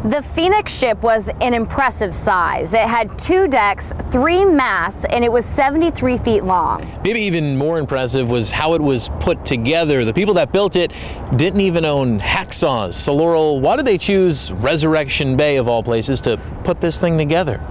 The Phoenix ship was an impressive size. It had 2 decks, 3 masts, and it was 73 feet long. Maybe even more impressive was how it was put together. The people that built it didn't even own hacksaws. So Laurel, why did they choose Resurrection Bay of all places to put this thing together?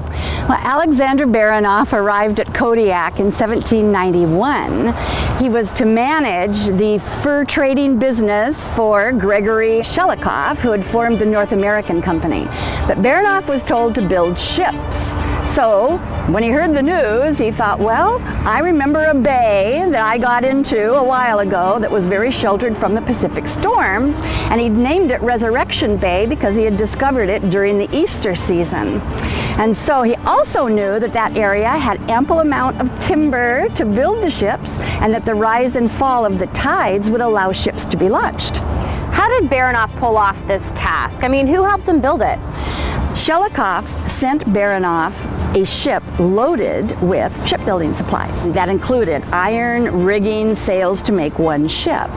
Well, Alexander Baranoff arrived at Kodiak in 1791. He was to manage the fur trading business for Gregory Shelikoff, who had formed the North American Company. But Baranoff was told to build ships. So when he heard the news, he thought, well, I remember a bay that I got into a while ago that was very sheltered from the Pacific storms, and he'd named it Resurrection Bay because he had discovered it during the Easter season. And so he also knew that that area had ample amount of timber to build the ships, and that the rise and fall of the tides would allow ships to be launched. How did Baranoff pull off this task? I mean, who helped him build it? Shelikoff sent Baranoff a ship loaded with shipbuilding supplies. That included iron, rigging, sails to make one ship.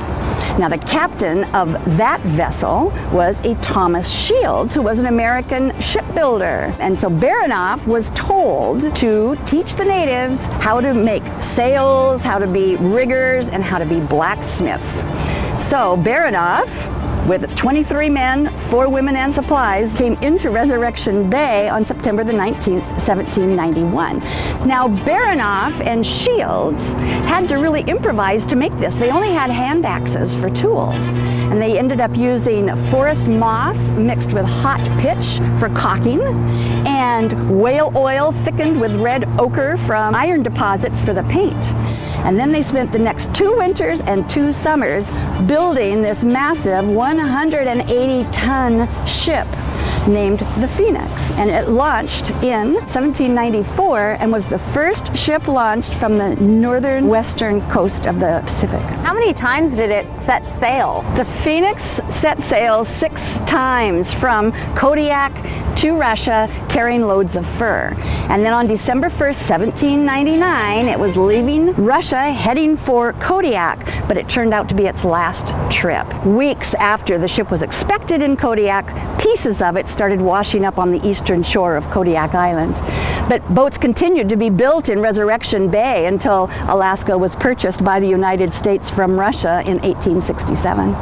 Now, the captain of that vessel was a Thomas Shields, who was an American shipbuilder. And so Baranoff was told to teach the natives how to make sails, how to be riggers, and how to be blacksmiths. So Baranoff, with 23 men, 4 women, and supplies, came into Resurrection Bay on September the 19th, 1791. Now, Baranoff and Shields had to really improvise to make this. They only had hand axes for tools, and they ended up using forest moss mixed with hot pitch for caulking, and whale oil thickened with red ochre from iron deposits for the paint. And then they spent the next 2 winters and 2 summers building this massive 180-ton ship named the Phoenix. And it launched in 1794 and was the first ship launched from the northern western coast of the Pacific. How many times did it set sail? The Phoenix set sail 6 times from Kodiak to Russia, carrying loads of fur. And then on December 1st, 1799, it was leaving Russia, heading for Kodiak, but it turned out to be its last trip. Weeks after the ship was expected in Kodiak, pieces of it started washing up on the eastern shore of Kodiak Island. But boats continued to be built in Resurrection Bay until Alaska was purchased by the United States from Russia in 1867.